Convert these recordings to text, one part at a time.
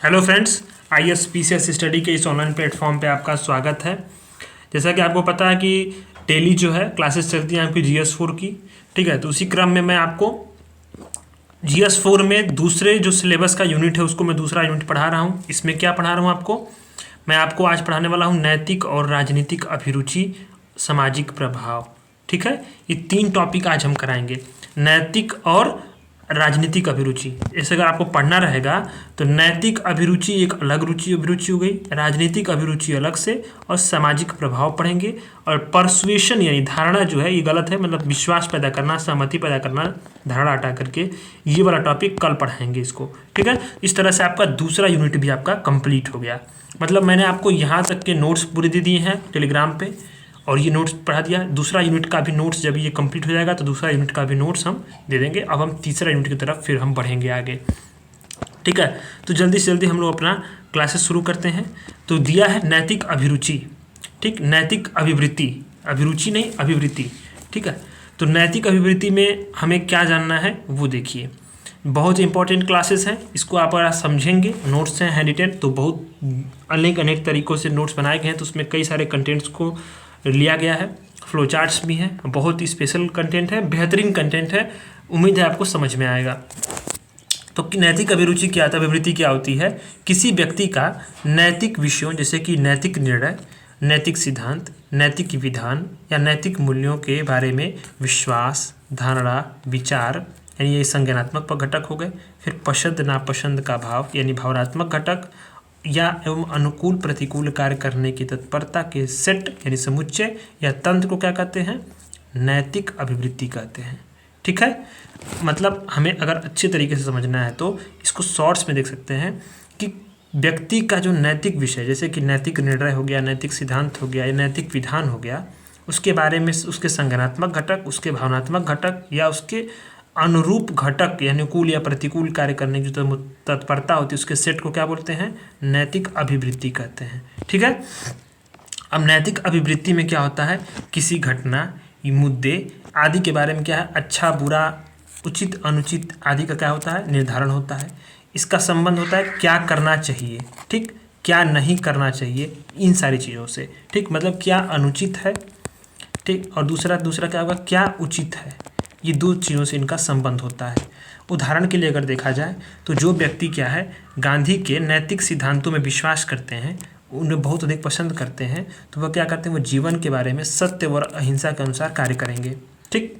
Hello friends, ISPCS study के इस online platform पे आपका स्वागत है। जैसा कि आपको पता है कि डेली जो है क्लासेस चलती हैं आपकी GS4 की। ठीक है, तो उसी क्रम में मैं आपको GS4 में दूसरे जो सिलेबस का यूनिट है उसको मैं दूसरा यूनिट पढ़ा रहा हूँ। इसमें क्या पढ़ा रहा हूँ आपको, मैं आपको आज पढ़ाने वाला हूँ नैतिक और राजनीतिक अभिरुचि, सामाजिक प्रभाव। ठीक है, ये 3 टॉपिक आज हम कराएंगे, नैतिक और राजनीतिक अभिरुचि। ऐसे अगर आपको पढ़ना रहेगा तो नैतिक अभिरुचि एक अलग अभिरुचि हो गई, राजनीतिक अभिरुचि अलग से, और सामाजिक प्रभाव पढ़ेंगे। और परसुएशन यानी धारणा जो है ये गलत है, मतलब विश्वास पैदा करना, सहमति पैदा करना, धारणा हटा करके, ये वाला टॉपिक कल पढ़ाएंगे इसको। ठीक है, इस तरह से आपका दूसरा यूनिट भी आपका कंप्लीट हो गया। मतलब मैंने आपको यहाँ तक के नोट्स पूरे दे दिए हैं टेलीग्राम पे, और ये नोट्स पढ़ा दिया। दूसरा यूनिट का भी नोट्स जब ये कंप्लीट हो जाएगा तो दूसरा यूनिट का भी नोट्स हम दे देंगे। अब हम तीसरा यूनिट की तरफ फिर हम बढ़ेंगे आगे। ठीक है, तो जल्दी से जल्दी हम लोग अपना क्लासेस शुरू करते हैं। तो दिया है नैतिक अभिरुचि, ठीक, नैतिक अभिवृत्ति, अभिरुचि नहीं अभिवृत्ति। ठीक है, तो नैतिक अभिवृत्ति में हमें क्या जानना है वो देखिए। बहुत इंपॉर्टेंट क्लासेस हैं, इसको आप अगर समझेंगे, नोट्स हैं हैंड रिटेन, तो बहुत अनेक तरीक़ों से नोट्स बनाए गए हैं। तो उसमें कई सारे कंटेंट्स को लिया गया है, फ्लो चार्ट्स भी हैं, बहुत ही स्पेशल कंटेंट है, बेहतरीन कंटेंट है। उम्मीद है आपको समझ में आएगा। तो नैतिक अभिरुचि क्या होता है, अभिवृत्ति क्या होती है? किसी व्यक्ति का नैतिक विषयों जैसे कि नैतिक निर्णय, नैतिक सिद्धांत, नैतिक विधान या नैतिक मूल्यों के बारे में विश्वास, धारणा, विचार, यानी ये संज्ञानात्मक घटक हो गए। फिर पसंद नापसंद का भाव यानी भावनात्मक घटक, या एवं अनुकूल प्रतिकूल कार्य करने की तत्परता के सेट यानी समुच्चय या तंत्र को क्या कहते हैं? नैतिक अभिवृत्ति कहते हैं। ठीक है, मतलब हमें अगर अच्छे तरीके से समझना है तो इसको शॉर्ट्स में देख सकते हैं कि व्यक्ति का जो नैतिक विषय, जैसे कि नैतिक निर्णय हो गया, नैतिक सिद्धांत हो गया या नैतिक विधान हो गया, उसके बारे में उसके संज्ञानात्मक घटक, उसके भावनात्मक घटक या उसके अनुरूप घटक यानी अनुकूल या प्रतिकूल कार्य करने की जो तत्परता होती है उसके सेट को क्या बोलते हैं? नैतिक अभिवृत्ति कहते हैं। ठीक है, अब नैतिक अभिवृत्ति में क्या होता है? किसी घटना, मुद्दे आदि के बारे में क्या है, अच्छा बुरा, उचित अनुचित आदि का क्या होता है? निर्धारण होता है। इसका संबंध होता है क्या करना चाहिए, ठीक, क्या नहीं करना चाहिए, इन सारी चीज़ों से। ठीक, मतलब क्या अनुचित है, ठीक, और दूसरा क्या होगा, क्या उचित है। ये 2 चीज़ों से इनका संबंध होता है। उदाहरण के लिए अगर देखा जाए तो जो व्यक्ति क्या है, गांधी के नैतिक सिद्धांतों में विश्वास करते हैं, उन्हें बहुत अधिक पसंद करते हैं, तो वह क्या करते हैं, वो जीवन के बारे में सत्य और अहिंसा के अनुसार कार्य करेंगे। ठीक,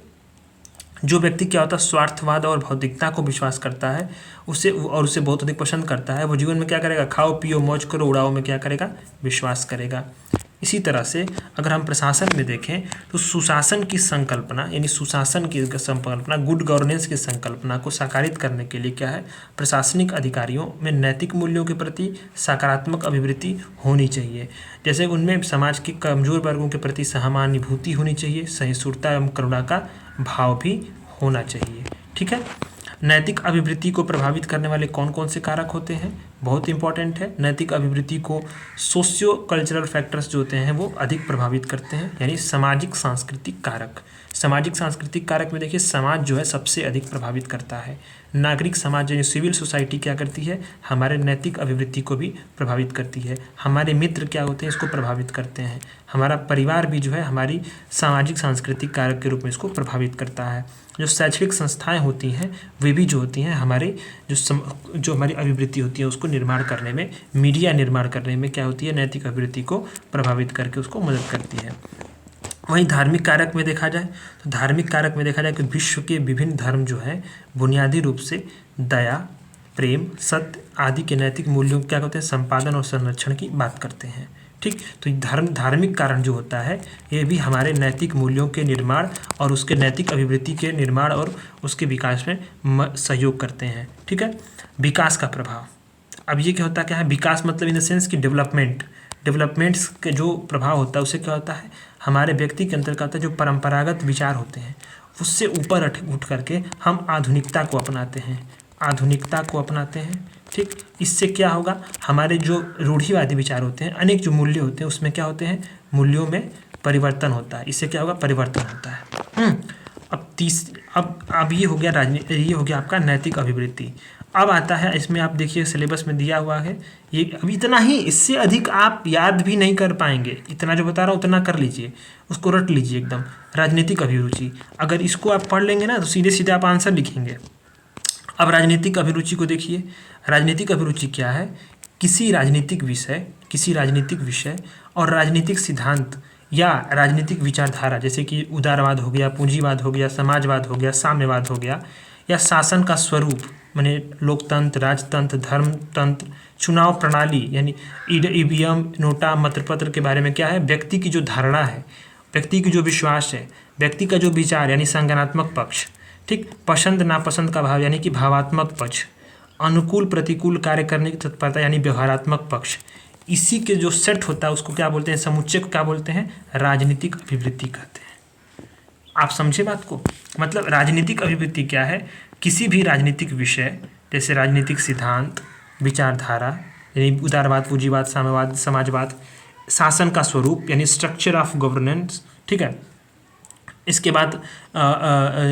जो व्यक्ति क्या होता है, स्वार्थवाद और भौतिकता को विश्वास करता है, उसे बहुत अधिक पसंद करता है, वो जीवन में क्या करेगा, खाओ पियो मौज करो उड़ाओ में क्या करेगा, विश्वास करेगा। इसी तरह से अगर हम प्रशासन में देखें तो सुशासन की संकल्पना यानी सुशासन की संकल्पना, गुड गवर्नेंस की संकल्पना को साकारित करने के लिए क्या है, प्रशासनिक अधिकारियों में नैतिक मूल्यों के प्रति सकारात्मक अभिवृत्ति होनी चाहिए। जैसे उनमें समाज के कमजोर वर्गों के प्रति सहानुभूति होनी चाहिए, सहिष्णुता एवं करुणा का भाव भी होना चाहिए। ठीक है, नैतिक अभिवृत्ति को प्रभावित करने वाले कौन कौन से कारक होते हैं? बहुत इंपॉर्टेंट है। नैतिक अभिवृत्ति को सोशियो कल्चरल फैक्टर्स जो होते हैं वो अधिक प्रभावित करते हैं, यानी सामाजिक सांस्कृतिक कारक। सामाजिक सांस्कृतिक कारक में देखिए समाज जो है सबसे अधिक प्रभावित करता है। नागरिक समाज यानी सिविल सोसाइटी क्या करती है, हमारे नैतिक अभिवृत्ति को भी प्रभावित करती है। हमारे मित्र क्या होते हैं, इसको प्रभावित करते हैं। हमारा परिवार भी जो है हमारी सामाजिक सांस्कृतिक कारक के रूप में इसको प्रभावित करता है। जो शैक्षणिक संस्थाएं होती हैं वे भी जो होती हैं हमारे जो हमारी अभिवृत्ति होती है उसको निर्माण करने में, मीडिया निर्माण करने में क्या होती है, नैतिक अभिवृत्ति को प्रभावित करके उसको मदद करती है। वहीं धार्मिक कारक में देखा जाए तो धार्मिक कारक में देखा जाए कि विश्व के विभिन्न धर्म जो है बुनियादी रूप से दया, प्रेम, सत्य आदि के नैतिक मूल्यों क्या होते हैं, संपादन और संरक्षण की बात करते हैं। ठीक, तो धार्मिक कारण जो होता है ये भी हमारे नैतिक मूल्यों के निर्माण और उसके नैतिक अभिवृत्ति के निर्माण और उसके विकास में सहयोग करते हैं। ठीक है, विकास का प्रभाव, अब ये क्या होता है, क्या है विकास, मतलब इन द सेंस कि डेवलपमेंट्स के जो प्रभाव होता है उससे क्या होता है, हमारे व्यक्ति के अंतर का होता है जो परंपरागत विचार होते हैं उससे ऊपर उठ करके हम आधुनिकता को अपनाते हैं। ठीक, इससे क्या होगा, हमारे जो रूढ़िवादी विचार होते हैं, अनेक जो मूल्य होते हैं उसमें क्या होते हैं, मूल्यों में परिवर्तन होता है। इससे क्या होगा, परिवर्तन होता है। अब ये हो गया आपका नैतिक अभिवृत्ति। अब आता है इसमें, आप देखिए सिलेबस में दिया हुआ है ये, अब इतना ही, इससे अधिक आप याद भी नहीं कर पाएंगे। इतना जो बता रहा हूँ उतना कर लीजिए, उसको रट लीजिए एकदम। राजनीतिक अभिरुचि, अगर इसको आप पढ़ लेंगे ना तो सीधे सीधे आप आंसर लिखेंगे। अब राजनीतिक अभिरुचि को देखिए। राजनीतिक अभिरुचि क्या है? किसी राजनीतिक विषय और राजनीतिक सिद्धांत या राजनीतिक विचारधारा, जैसे कि उदारवाद हो गया, पूंजीवाद हो गया, समाजवाद हो गया, साम्यवाद हो गया, या शासन का स्वरूप माने लोकतंत्र, राजतंत्र, धर्मतंत्र, चुनाव प्रणाली यानी ईवीएम, नोटा, मतपत्र के बारे में क्या है? व्यक्ति की जो धारणा है, व्यक्ति की जो विश्वास है, व्यक्ति का जो विचार यानी संज्ञानात्मक पक्ष, ठीक, पसंद नापसंद का भाव यानी कि भावात्मक पक्ष, अनुकूल प्रतिकूल कार्य करने की तत्परता यानी व्यवहारात्मक पक्ष, इसी के जो सेट होता है उसको क्या बोलते हैं? समुच्चय को क्या बोलते हैं? राजनीतिक अभिवृत्ति कहते हैं। आप समझे बात को? मतलब राजनीतिक अभिवृत्ति क्या है? किसी भी राजनीतिक विषय जैसे राजनीतिक सिद्धांत, विचारधारा यानी उदारवाद, पूंजीवाद, साम्यवाद, समाजवाद, शासन का स्वरूप यानी स्ट्रक्चर ऑफ गवर्नेंस, ठीक है। इसके बाद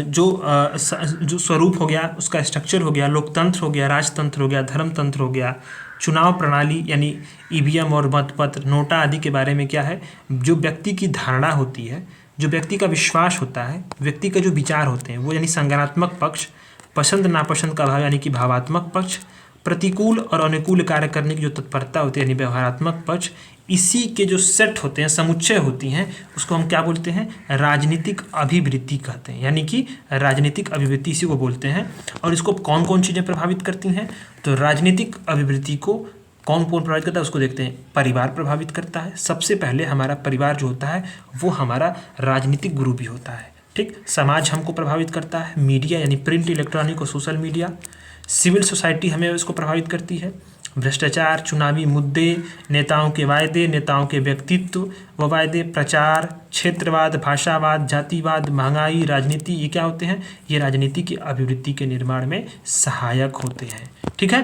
जो स्वरूप हो गया उसका स्ट्रक्चर हो गया, लोकतंत्र हो गया, राजतंत्र हो गया, धर्मतंत्र हो गया, चुनाव प्रणाली यानी ईवीएम और मतपत्र, नोटा आदि के बारे में क्या है? जो व्यक्ति की धारणा होती है, जो व्यक्ति का विश्वास होता है, व्यक्ति का जो विचार होते हैं वो यानी संज्ञानात्मक पक्ष, पसंद नापसंद का भाव यानी कि भावात्मक पक्ष, प्रतिकूल और अनुकूल कार्य करने की जो तत्परता होती है यानी व्यवहारात्मक पक्ष, इसी के जो सेट होते हैं, समुच्चय होती हैं, उसको हम क्या बोलते हैं? राजनीतिक अभिवृत्ति कहते हैं। यानी कि राजनीतिक अभिवृत्ति इसी को बोलते हैं। और इसको कौन कौन चीज़ें प्रभावित करती हैं? तो राजनीतिक अभिवृत्ति को कौन कौन प्रभावित करता है उसको देखते हैं। परिवार प्रभावित करता है, सबसे पहले हमारा परिवार जो होता है वो हमारा राजनीतिक गुरु भी होता है, ठीक। समाज हमको प्रभावित करता है, मीडिया यानी प्रिंट, इलेक्ट्रॉनिक और सोशल मीडिया, सिविल सोसाइटी हमें इसको प्रभावित करती है, भ्रष्टाचार, चुनावी मुद्दे, नेताओं के वायदे, नेताओं के व्यक्तित्व व वायदे, प्रचार, क्षेत्रवाद, भाषावाद, जातिवाद, महंगाई, राजनीति, ये क्या होते हैं? ये राजनीति की अभिवृद्धि के निर्माण में सहायक होते हैं, ठीक है।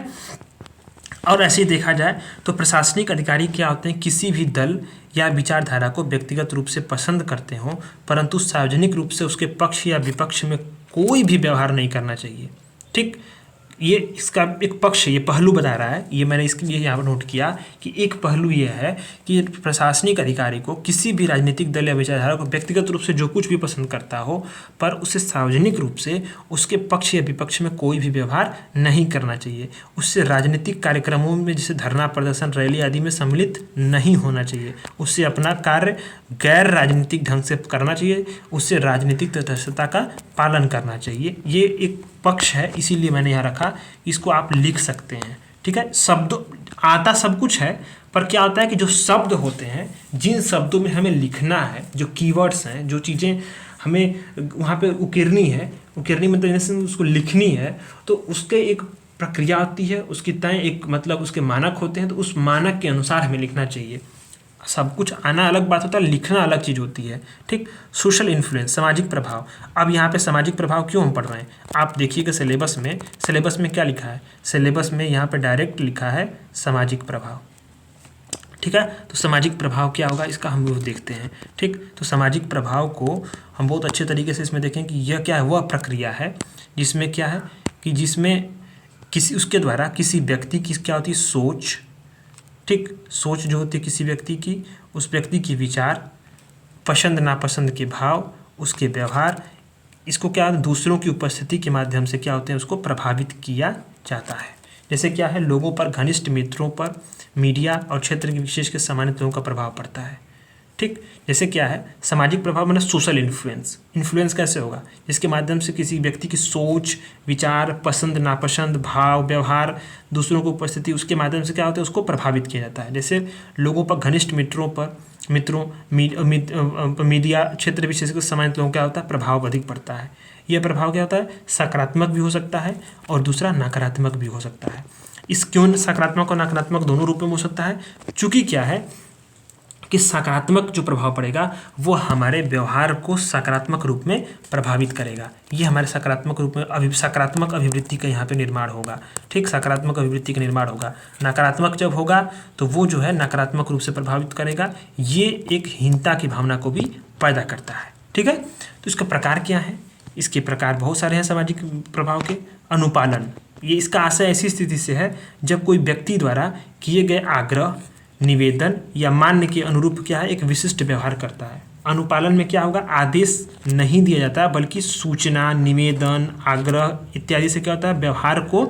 और ऐसे ही देखा जाए तो प्रशासनिक अधिकारी क्या होते हैं? किसी भी दल या विचारधारा को व्यक्तिगत रूप से पसंद करते हों परंतु सार्वजनिक रूप से उसके पक्ष या विपक्ष में कोई भी व्यवहार नहीं करना चाहिए, ठीक। ये इसका एक पक्ष, ये पहलू बता रहा है, ये मैंने इसके लिए यहाँ पर नोट किया कि एक पहलू ये है कि प्रशासनिक अधिकारी को किसी भी राजनीतिक दल या विचारधारा को व्यक्तिगत रूप से जो कुछ भी पसंद करता हो पर उसे सार्वजनिक रूप से उसके पक्ष या विपक्ष में कोई भी व्यवहार नहीं करना चाहिए। उससे राजनीतिक कार्यक्रमों में जैसे धरना प्रदर्शन, रैली आदि में सम्मिलित नहीं होना चाहिए। उससे अपना कार्य गैर राजनीतिक ढंग से करना चाहिए, उससे राजनीतिक तटस्थता का पालन करना चाहिए। ये एक पक्ष है, इसीलिए मैंने यहाँ रखा, इसको आप लिख सकते हैं, ठीक है। शब्द आता सब कुछ है, पर क्या होता है कि जो शब्द होते हैं, जिन शब्दों में हमें लिखना है, जो कीवर्ड्स हैं, जो चीज़ें हमें वहाँ पे उकेरनी है, उकेरनी मतलब उसको लिखनी है, तो उसके एक प्रक्रिया होती है, उसकी तय एक मतलब उसके मानक होते हैं, तो उस मानक के अनुसार हमें लिखना चाहिए। सब कुछ आना अलग बात होता है, लिखना अलग चीज़ होती है, ठीक। सोशल इन्फ्लुएंस, सामाजिक प्रभाव। अब यहाँ पे सामाजिक प्रभाव क्यों हम पढ़ रहे हैं? आप देखिएगा सिलेबस में क्या लिखा है? सिलेबस में यहाँ पे डायरेक्ट लिखा है सामाजिक प्रभाव, ठीक है। तो सामाजिक प्रभाव क्या होगा इसका हम लोग देखते हैं, ठीक। तो सामाजिक प्रभाव को हम बहुत अच्छे तरीके से इसमें देखें कि यह क्या है, वह प्रक्रिया है जिसमें क्या है कि जिसमें किसी उसके द्वारा किसी व्यक्ति की क्या होती है? सोच, ठीक। सोच जो होती है किसी व्यक्ति की, उस व्यक्ति की विचार, पसंद नापसंद के भाव, उसके व्यवहार, इसको क्या दूसरों की उपस्थिति के माध्यम से क्या होते हैं? उसको प्रभावित किया जाता है। जैसे क्या है? लोगों पर, घनिष्ठ मित्रों पर, मीडिया और क्षेत्र के विशेष के सामान्य तत्वों का प्रभाव पड़ता है, ठीक। जैसे क्या है? सामाजिक प्रभाव मतलब सोशल इन्फ्लुएंस। इन्फ्लुएंस कैसे होगा? जिसके माध्यम से किसी व्यक्ति की सोच, विचार, पसंद नापसंद, भाव, व्यवहार, दूसरों की उपस्थिति, उसके माध्यम से क्या होता है? उसको प्रभावित किया जाता है। जैसे लोगों पर, घनिष्ठ मीडिया, क्षेत्र विशेष के सामान्य लोगों क्या होता है? प्रभाव अधिक पड़ता है। यह प्रभाव क्या होता है? सकारात्मक भी हो सकता है और दूसरा नकारात्मक भी हो सकता है। इस क्यों सकारात्मक और नकारात्मक दोनों रूप में हो सकता है? चूँकि क्या है कि सकारात्मक जो प्रभाव पड़ेगा वो हमारे व्यवहार को सकारात्मक रूप में प्रभावित करेगा। ये हमारे सकारात्मक रूप में सकारात्मक अभिवृत्ति का यहाँ पे निर्माण होगा, ठीक। सकारात्मक अभिवृत्ति का निर्माण होगा। नकारात्मक जब होगा तो वो जो है नकारात्मक रूप से प्रभावित करेगा। ये एक हीनता की भावना को भी पैदा करता है, ठीक है। तो इसका प्रकार क्या है? इसके प्रकार बहुत सारे हैं सामाजिक प्रभाव के। अनुपालन, ये इसका आशय ऐसी स्थिति से है जब कोई व्यक्ति द्वारा किए गए आग्रह, निवेदन या मान्य के अनुरूप क्या है, एक विशिष्ट व्यवहार करता है। अनुपालन में क्या होगा, आदेश नहीं दिया जाता बल्कि सूचना, निवेदन, आग्रह इत्यादि से क्या होता है, व्यवहार को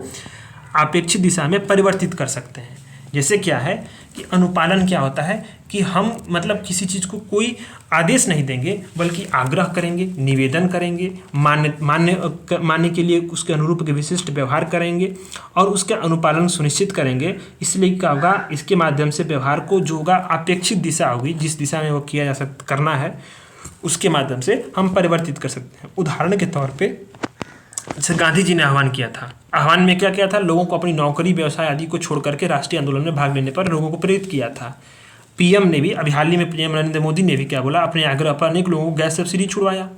अपेक्षित दिशा में परिवर्तित कर सकते हैं। जैसे क्या है कि अनुपालन क्या होता है कि हम मतलब किसी चीज़ को कोई आदेश नहीं देंगे बल्कि आग्रह करेंगे, निवेदन करेंगे, मानने के लिए उसके अनुरूप के विशिष्ट व्यवहार करेंगे और उसका अनुपालन सुनिश्चित करेंगे। इसलिए क्या होगा, इसके माध्यम से व्यवहार को जो होगा अपेक्षित दिशा होगी, जिस दिशा में वो किया जा सकता करना है उसके माध्यम से हम परिवर्तित कर सकते हैं। उदाहरण के तौर पर जैसे गांधी जी ने आह्वान किया था, आह्वान में क्या किया था, लोगों को अपनी नौकरी, व्यवसाय आदि को छोड़ करके राष्ट्रीय आंदोलन में भाग लेने पर लोगों को प्रेरित किया था। पीएम ने भी अभी हाल ही में पीएम नरेंद्र मोदी ने भी क्या बोला, अपने आग्रह पर अनेक लोगों को गैस सब्सिडी छुड़वाया।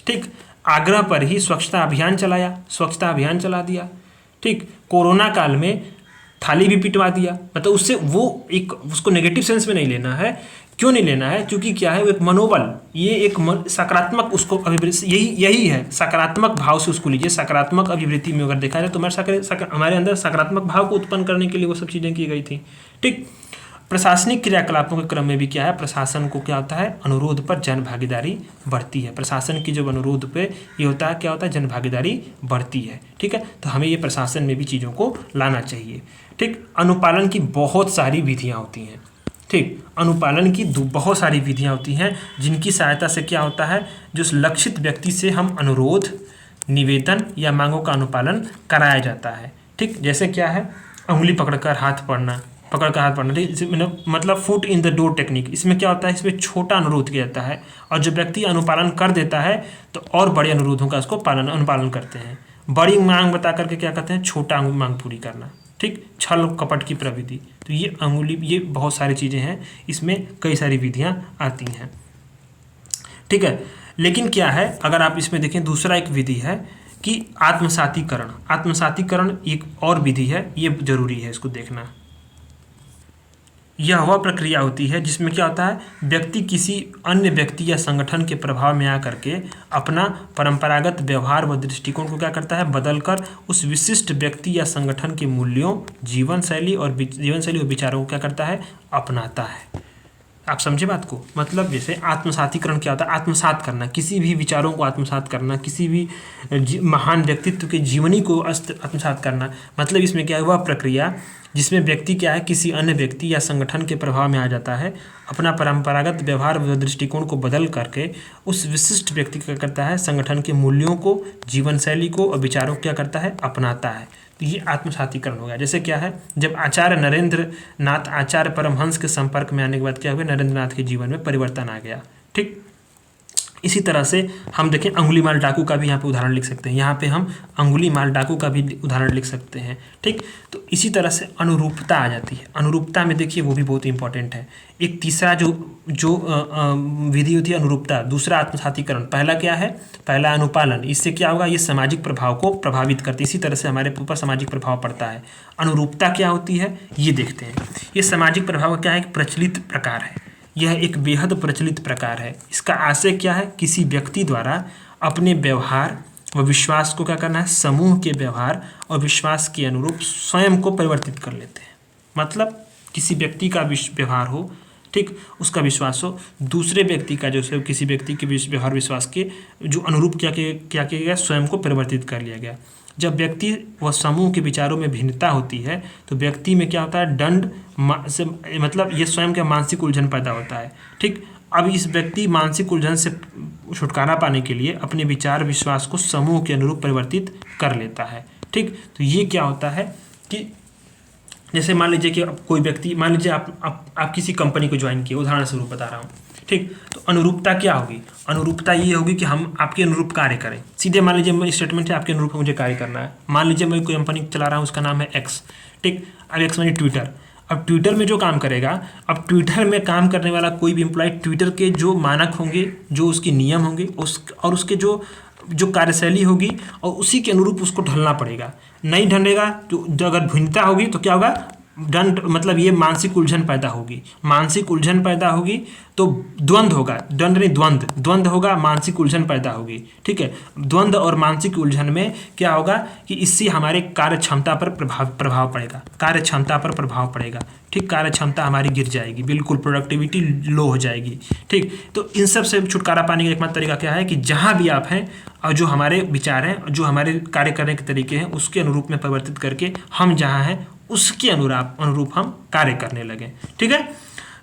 ठीक, आग्रह पर ही स्वच्छता अभियान चलाया, स्वच्छता अभियान चला दिया। ठीक, कोरोना काल में थाली भी पिटवा दिया। मतलब उससे वो एक उसको नेगेटिव सेंस में नहीं लेना है। क्यों नहीं लेना है, क्योंकि क्या है, वो एक मनोबल, ये एक सकारात्मक उसको अभिवृत्ति, यही है, सकारात्मक भाव से उसको लीजिए। सकारात्मक अभिवृत्ति में अगर देखा जाए तो हमारे अंदर सकारात्मक भाव को उत्पन्न करने के लिए वो सब चीज़ें की गई थी। ठीक, प्रशासनिक क्रियाकलापों के क्रम में भी क्या है, प्रशासन को क्या होता है, अनुरोध पर जन भागीदारी बढ़ती है। प्रशासन की जब अनुरोध पे ये होता है, क्या होता है, जन भागीदारी बढ़ती है। ठीक है, तो हमें ये प्रशासन में भी चीज़ों को लाना चाहिए। ठीक, अनुपालन की बहुत सारी विधियाँ होती हैं। ठीक, अनुपालन की बहुत सारी विधियाँ होती हैं जिनकी सहायता से क्या होता है, जो लक्षित व्यक्ति से हम अनुरोध, निवेदन या मांगों का अनुपालन कराया जाता है। ठीक, जैसे क्या है, उंगली पकड़कर हाथ पढ़ना, ठीक, मतलब foot in the door technique. इसमें क्या होता है, इसमें छोटा अनुरोध किया जाता है और जो व्यक्ति अनुपालन कर देता है तो और बड़े अनुरोधों का उसको अनुपालन करते हैं। बड़ी मांग बता करके क्या कहते हैं, छोटा मांग पूरी करना। ठीक, छल कपट की प्रवृत्ति, तो ये अंगुली, ये बहुत सारी चीज़ें हैं, इसमें कई सारी विधियां आती हैं। ठीक है, लेकिन क्या है, अगर आप इसमें देखें, दूसरा एक विधि है कि आत्मसातीकरण। आत्मसातीकरण एक और विधि है, ये जरूरी है इसको देखना। यह वह प्रक्रिया होती है जिसमें क्या होता है, व्यक्ति किसी अन्य व्यक्ति या संगठन के प्रभाव में आकर के अपना परंपरागत व्यवहार व दृष्टिकोण को क्या करता है, बदलकर उस विशिष्ट व्यक्ति या संगठन के मूल्यों, जीवन शैली और विचारों को क्या करता है, अपनाता है। आप समझे बात को, मतलब जैसे आत्मसातीकरण क्या होता है, आत्मसात करना, किसी भी विचारों को आत्मसात करना, किसी भी महान व्यक्तित्व के जीवनी को आत्मसात करना। मतलब इसमें क्या है, वह प्रक्रिया जिसमें व्यक्ति क्या है, किसी अन्य व्यक्ति या संगठन के प्रभाव में आ जाता है, अपना परंपरागत व्यवहार व दृष्टिकोण को बदल करके उस विशिष्ट व्यक्ति क्या करता है, संगठन के मूल्यों को, जीवन शैली को और विचारों को क्या करता है, अपनाता है। तो ये आत्मसातीकरण हो गया। जैसे क्या है, जब आचार्य नरेंद्र नाथ आचार्य परमहंस के संपर्क में आने के बाद क्या हुआ, नरेंद्र नाथ के जीवन में परिवर्तन आ गया। ठीक, इसी तरह से हम देखें, अंगुलीमाल डाकू का भी यहाँ पे उदाहरण लिख सकते हैं। यहाँ पे हम अंगुलीमाल डाकू का भी उदाहरण लिख सकते हैं। ठीक, तो इसी तरह से अनुरूपता आ जाती है। अनुरूपता में देखिए वो भी बहुत इंपॉर्टेंट है। एक तीसरा जो विधि होती है अनुरूपता, दूसरा आत्मसातीकरण, पहला क्या है, पहला अनुपालन। इससे क्या होगा, ये सामाजिक प्रभाव को प्रभावित करती है। इसी तरह से हमारे ऊपर सामाजिक प्रभाव पड़ता है। अनुरूपता क्या होती है, ये देखते हैं। ये सामाजिक प्रभाव क्या है, एक प्रचलित प्रकार है, यह एक बेहद प्रचलित प्रकार है। इसका आशय क्या है, किसी व्यक्ति द्वारा अपने व्यवहार व विश्वास को क्या करना है, समूह के व्यवहार और विश्वास के अनुरूप स्वयं को परिवर्तित कर लेते हैं। मतलब किसी व्यक्ति का व्यवहार हो, ठीक, उसका विश्वास हो, दूसरे व्यक्ति का जो है, किसी व्यक्ति के व्यवहार विश्वास के जो अनुरूप क्या किया गया, स्वयं को परिवर्तित कर लिया गया। जब व्यक्ति व समूह के विचारों में भिन्नता होती है तो व्यक्ति में क्या होता है, दंड से मतलब ये स्वयं का मानसिक उलझन पैदा होता है। ठीक, अब इस व्यक्ति मानसिक उलझन से छुटकारा पाने के लिए अपने विचार विश्वास को समूह के अनुरूप परिवर्तित कर लेता है। ठीक, तो ये क्या होता है कि जैसे मान लीजिए कि कोई व्यक्ति, मान लीजिए आप किसी कंपनी को ज्वाइन किए, उदाहरण स्वरूप बता रहा हूँ। ठीक, तो अनुरूपता क्या होगी, अनुरूपता ये होगी कि हम आपके अनुरूप कार्य करें। सीधे मान लीजिए मैं स्टेटमेंट है, आपके अनुरूप मुझे कार्य करना है। मान लीजिए मैं कोई कंपनी चला रहा हूँ, उसका नाम है एक्स। ठीक, अब एक्स मानी ट्विटर। अब ट्विटर में जो काम करेगा, अब ट्विटर में काम करने वाला कोई भी एम्प्लॉय ट्विटर के जो मानक होंगे, जो उसके नियम होंगे और उसके जो कार्यशैली होगी और उसी के अनुरूप उसको ढलना पड़ेगा। नहीं ढलेगा तो अगर भिन्नता होगी तो क्या होगा, दंड मतलब ये मानसिक उलझन पैदा होगी, मानसिक उलझन पैदा होगी तो द्वंद्व होगा, दंड नहीं द्वंद्व होगा, मानसिक उलझन पैदा होगी। ठीक है, द्वंद्व और मानसिक उलझन में क्या होगा कि इससे हमारे कार्य क्षमता पर प्रभाव पड़ेगा, कार्य क्षमता पर प्रभाव पड़ेगा। ठीक, कार्य क्षमता हमारी गिर जाएगी, बिल्कुल प्रोडक्टिविटी लो हो जाएगी। ठीक, तो इन सब से छुटकारा पाने का एकमात्र तरीका क्या है कि जहाँ भी आप हैं और जो हमारे विचार हैं, जो हमारे कार्य करने के तरीके हैं, उसके अनुरूप में परिवर्तित करके हम जहाँ हैं उसके अनुरूप हम कार्य करने लगे। ठीक है,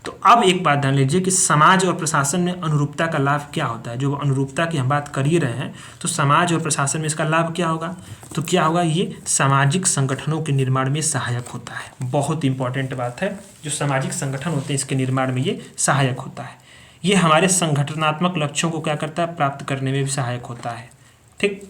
तो अब एक बात ध्यान लीजिए कि समाज और प्रशासन में अनुरूपता का लाभ क्या होता है। जो अनुरूपता की हम बात कर ही रहे हैं, तो समाज और प्रशासन में इसका लाभ क्या होगा, तो क्या होगा, ये सामाजिक संगठनों के निर्माण में सहायक होता है। बहुत इंपॉर्टेंट बात है, जो सामाजिक संगठन होते हैं इसके निर्माण में ये सहायक होता है। ये हमारे संगठनात्मक लक्ष्यों को क्या करता है, प्राप्त करने में भी सहायक होता है। ठीक,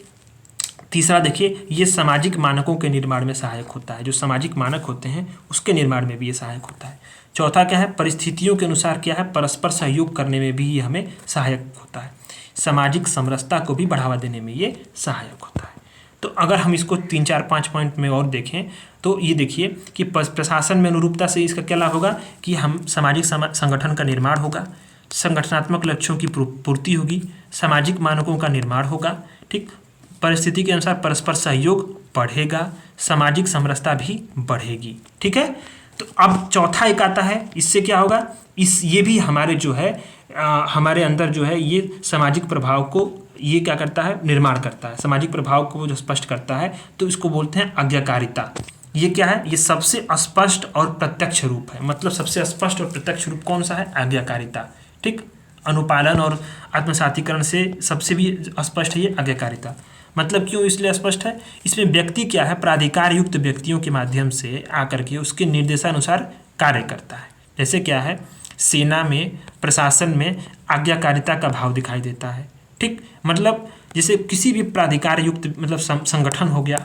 तीसरा देखिए, ये सामाजिक मानकों के निर्माण में सहायक होता है। जो सामाजिक मानक होते हैं उसके निर्माण में भी ये सहायक होता है। चौथा क्या है, परिस्थितियों के अनुसार क्या है, परस्पर सहयोग करने में भी ये हमें सहायक होता है। सामाजिक समरसता को भी बढ़ावा देने में ये सहायक होता है। तो अगर हम इसको 3, 4, 5 पॉइंट में और देखें तो ये देखिए कि प्रशासन में अनुरूपता से इसका क्या लाभ होगा कि हम सामाजिक संगठन का निर्माण होगा, संगठनात्मक लक्ष्यों की पूर्ति होगी, सामाजिक मानकों का निर्माण होगा। ठीक, परिस्थिति के अनुसार परस्पर सहयोग बढ़ेगा, सामाजिक समरसता भी बढ़ेगी। ठीक है, तो अब चौथा एक आता है, इससे क्या होगा, ये भी हमारे जो है हमारे अंदर जो है ये सामाजिक प्रभाव को ये क्या करता है, निर्माण करता है, सामाजिक प्रभाव को जो स्पष्ट करता है, तो इसको बोलते हैं आज्ञाकारिता। ये क्या है, ये सबसे स्पष्ट और प्रत्यक्ष रूप है। मतलब सबसे स्पष्ट और प्रत्यक्ष रूप कौन सा है, आज्ञाकारिता। ठीक, अनुपालन और आत्मसातीकरण से सबसे भी स्पष्ट है ये आज्ञाकारिता। मतलब क्यों इसलिए स्पष्ट है, इसमें व्यक्ति क्या है, प्राधिकार युक्त व्यक्तियों के माध्यम से आकर के उसके निर्देशानुसार कार्य करता है। जैसे क्या है, सेना में, प्रशासन में आज्ञाकारिता का भाव दिखाई देता है। ठीक, मतलब जैसे किसी भी प्राधिकार युक्त मतलब संगठन हो गया,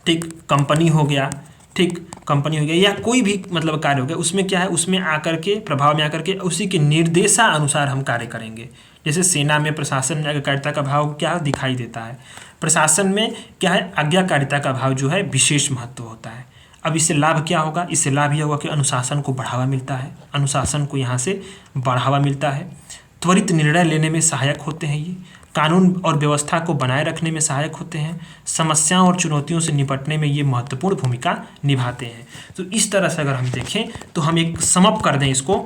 ठीक, कंपनी हो गया, ठीक, कंपनी हो गया या कोई भी मतलब कार्य हो गया, उसमें क्या है, उसमें आकर के प्रभाव में आकर के उसी के निर्देशानुसार हम कार्य करेंगे। जैसे सेना में, प्रशासन में आज्ञाकारिता का भाव क्या दिखाई देता है, प्रशासन में क्या है, आज्ञाकारिता का भाव जो है विशेष महत्व होता है। अब इससे लाभ क्या होगा, इससे लाभ यह होगा कि अनुशासन को बढ़ावा मिलता है, अनुशासन को यहाँ से बढ़ावा मिलता है, त्वरित निर्णय लेने में सहायक होते हैं, ये कानून और व्यवस्था को बनाए रखने में सहायक होते हैं, समस्याओं और चुनौतियों से निपटने में ये महत्वपूर्ण भूमिका निभाते हैं। तो इस तरह से अगर हम देखें तो हम एक समअप कर दें इसको,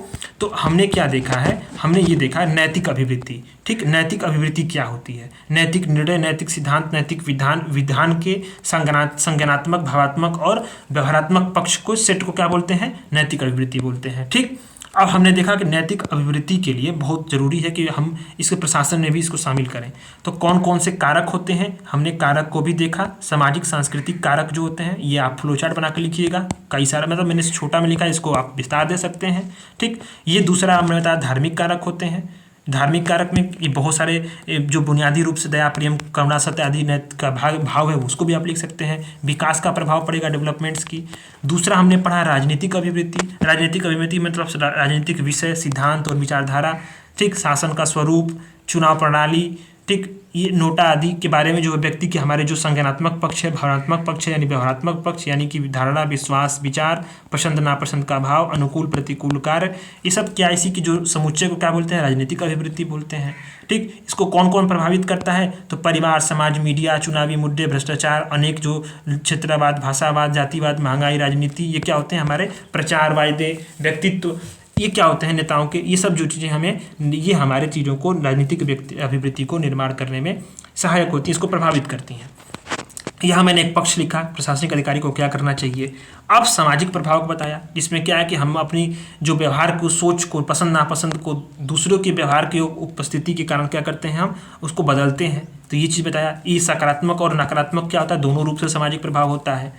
तो हमने क्या देखा है, हमने ये देखा है नैतिक अभिवृत्ति। ठीक, नैतिक अभिवृत्ति क्या होती है, नैतिक निर्णय, नैतिक सिद्धांत, नैतिक विधान के संज्ञानात्मक, भावात्मक और व्यवहारात्मक पक्ष को सेट को क्या बोलते हैं, नैतिक अभिवृत्ति बोलते हैं। ठीक, अब हमने देखा कि नैतिक अभिवृत्ति के लिए बहुत ज़रूरी है कि हम इसके प्रशासन में भी इसको शामिल करें। तो कौन कौन से कारक होते हैं, हमने कारक को भी देखा। सामाजिक सांस्कृतिक कारक जो होते हैं ये आप फ्लोचार्ट बना के लिखिएगा, कई सारा मतलब मैंने छोटा में लिखा है, इसको आप विस्तार दे सकते हैं। ठीक, ये दूसरा हमने बताया धार्मिक कारक होते हैं। धार्मिक कारक में ये बहुत सारे जो बुनियादी रूप से दया, प्रेम, करुणा, सत्य आदि नैतिक का भाव है उसको भी आप लिख सकते हैं। विकास का प्रभाव पड़ेगा डेवलपमेंट्स की। दूसरा हमने पढ़ा राजनीतिक अभिवृत्ति। राजनीतिक अभिवृत्ति मतलब राजनीतिक विषय, सिद्धांत और विचारधारा। ठीक, शासन का स्वरूप, चुनाव प्रणाली, ठीक, ये नोटा आदि के बारे में जो व्यक्ति के हमारे जो संज्ञानात्मक पक्ष है, भावनात्मक पक्ष है यानी व्यवहारात्मक पक्ष यानी कि धारणा, विश्वास, विचार, पसंद नापसंद का भाव, अनुकूल प्रतिकूल कार्य, ये सब क्या इसी की जो समुच्चय को क्या बोलते हैं, राजनीतिक अभिवृत्ति बोलते हैं। ठीक, इसको कौन कौन प्रभावित करता है, तो परिवार, समाज, मीडिया, चुनावी मुद्दे, भ्रष्टाचार, अनेक जो क्षेत्रवाद, भाषावाद, जातिवाद, महंगाई, राजनीति, ये क्या होते हैं हमारे प्रचार, वायदे, व्यक्तित्व, ये क्या होते हैं नेताओं के, ये सब जो चीज़ें हमें ये हमारे चीज़ों को राजनीतिक अभिवृत्ति को निर्माण करने में सहायक होती हैं, इसको प्रभावित करती हैं। यहाँ मैंने एक पक्ष लिखा, प्रशासनिक अधिकारी को क्या करना चाहिए। अब सामाजिक प्रभाव को बताया, जिसमें क्या है कि हम अपनी जो व्यवहार को, सोच को, पसंद नापसंद को, दूसरों के व्यवहार की उपस्थिति के कारण क्या करते हैं, हम उसको बदलते हैं। तो ये चीज़ बताया। ये सकारात्मक और नकारात्मक क्या होता है, दोनों रूप से सामाजिक प्रभाव होता है।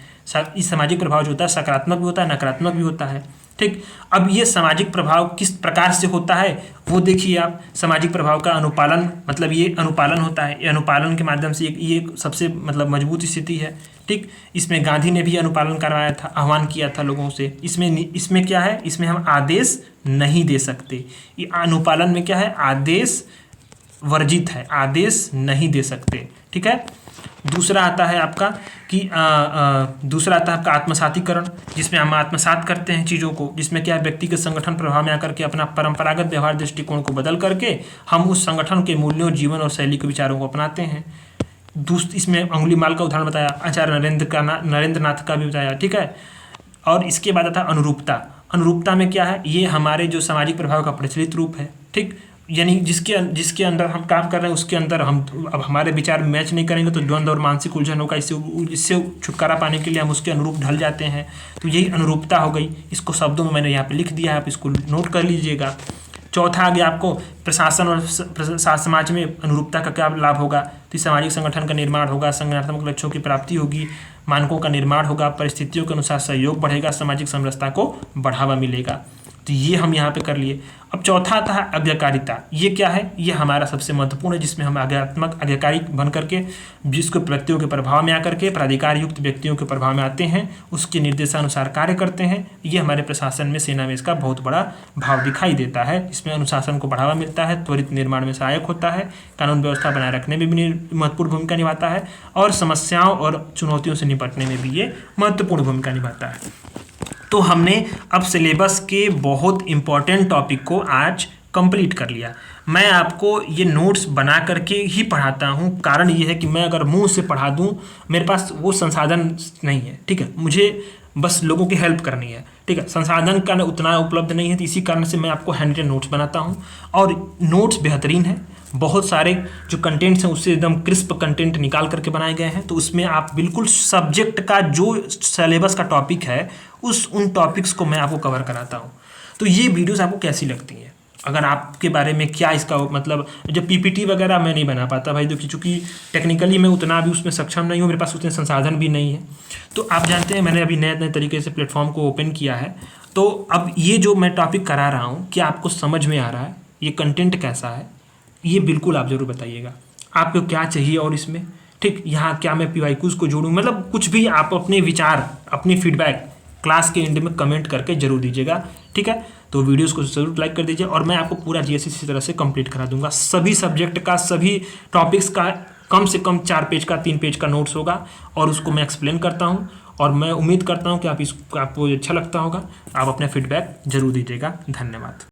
इस सामाजिक प्रभाव जो होता है सकारात्मक भी होता है, नकारात्मक भी होता है। ठीक, अब ये सामाजिक प्रभाव किस प्रकार से होता है वो देखिए आप। सामाजिक प्रभाव का अनुपालन, मतलब ये अनुपालन होता है, ये अनुपालन के माध्यम से ये सबसे मतलब मजबूत स्थिति है। ठीक, इसमें गांधी ने भी अनुपालन करवाया था, आह्वान किया था लोगों से। इसमें क्या है, इसमें हम आदेश नहीं दे सकते। ये अनुपालन में क्या है, आदेश वर्जित है, आदेश नहीं दे सकते। ठीक है, दूसरा आता है आपका कि दूसरा आता है आपका आत्मसातीकरण, जिसमें हम आत्मसात करते हैं चीज़ों को, जिसमें क्या व्यक्ति के संगठन प्रभाव में आकर के अपना परंपरागत व्यवहार दृष्टिकोण को बदल करके हम उस संगठन के मूल्यों, जीवन और शैली के विचारों को अपनाते हैं। इसमें अंगुलीमाल का उदाहरण बताया, आचार्य नरेंद्रनाथ का भी बताया, ठीक है। और इसके बाद आता है अनुरूपता। अनुरूपता में क्या है, ये हमारे जो सामाजिक प्रभाव का प्रचलित रूप है, ठीक, यानी जिसके अंदर हम काम कर रहे हैं उसके अंदर हम अब हमारे विचार मैच नहीं करेंगे तो द्वंद्व और मानसिक उलझन होगा। इससे छुटकारा पाने के लिए हम उसके अनुरूप ढल जाते हैं, तो यही अनुरूपता हो गई। इसको शब्दों में मैंने यहाँ पे लिख दिया है, आप इसको नोट कर लीजिएगा। चौथा आ गया आपको प्रशासन और समाज में अनुरूपता का क्या लाभ होगा, तो सामाजिक संगठन का निर्माण होगा, संगठनात्मक लक्ष्यों की प्राप्ति होगी, मानकों का निर्माण होगा, परिस्थितियों के अनुसार सहयोग बढ़ेगा, सामाजिक समरसता को बढ़ावा मिलेगा। तो ये हम यहाँ पे कर लिए। अब चौथा आता है आज्ञाकारिता। ये क्या है, ये हमारा सबसे महत्वपूर्ण है, जिसमें हम आज्ञाकारी बन करके, जिसको व्यक्तियों के प्रभाव में आकर के प्राधिकार युक्त व्यक्तियों के प्रभाव में आते हैं, उसके निर्देशानुसार कार्य करते हैं। ये हमारे प्रशासन में, सेना में इसका बहुत बड़ा भाव दिखाई देता है। इसमें अनुशासन को बढ़ावा मिलता है, त्वरित निर्माण में सहायक होता है, कानून व्यवस्था बनाए रखने में भी महत्वपूर्ण भूमिका निभाता है, और समस्याओं और चुनौतियों से निपटने में भी ये महत्वपूर्ण भूमिका निभाता है। तो हमने अब सिलेबस के बहुत इम्पॉर्टेंट टॉपिक को आज कंप्लीट कर लिया। मैं आपको ये नोट्स बना करके ही पढ़ाता हूँ, कारण ये है कि मैं अगर मुंह से पढ़ा दूँ, मेरे पास वो संसाधन नहीं है, ठीक है। मुझे बस लोगों की हेल्प करनी है, ठीक है। संसाधन का उतना उपलब्ध नहीं है, तो इसी कारण से मैं आपको हैंड रिटन नोट्स बनाता हूँ, और नोट्स बेहतरीन है। बहुत सारे जो कंटेंट्स हैं उससे एकदम क्रिस्प कंटेंट निकाल करके बनाए गए हैं, तो उसमें आप बिल्कुल सब्जेक्ट का जो सिलेबस का टॉपिक है उन टॉपिक्स को मैं आपको कवर कराता हूँ। तो ये वीडियोस आपको कैसी लगती हैं, अगर आपके बारे में क्या इसका मतलब, जब पीपीटी वगैरह मैं नहीं बना पाता भाई, क्योंकि चूँकि टेक्निकली मैं उतना भी उसमें सक्षम नहीं हूँ, मेरे पास उतने संसाधन भी नहीं है। तो आप जानते हैं मैंने अभी नए नए तरीके से प्लेटफॉर्म को ओपन किया है, तो अब ये जो मैं टॉपिक करा रहा हूँ, क्या आपको समझ में आ रहा है, ये कंटेंट कैसा है, ये बिल्कुल आप ज़रूर बताइएगा, आपको क्या चाहिए और इसमें, ठीक। यहाँ क्या मैं PYQs को जोड़ूँ, मतलब कुछ भी आप अपने विचार, अपनी फीडबैक क्लास के एंड में कमेंट करके जरूर दीजिएगा, ठीक है। तो वीडियोस को जरूर लाइक कर दीजिए, और मैं आपको पूरा GS इसी तरह से कंप्लीट करा दूंगा। सभी सब्जेक्ट का, सभी टॉपिक्स का कम से कम 4 पेज का, 3 पेज का नोट्स होगा, और उसको मैं एक्सप्लेन करता हूँ, और मैं उम्मीद करता हूँ कि आपको अच्छा लगता होगा। आप अपना फीडबैक जरूर दीजिएगा। धन्यवाद।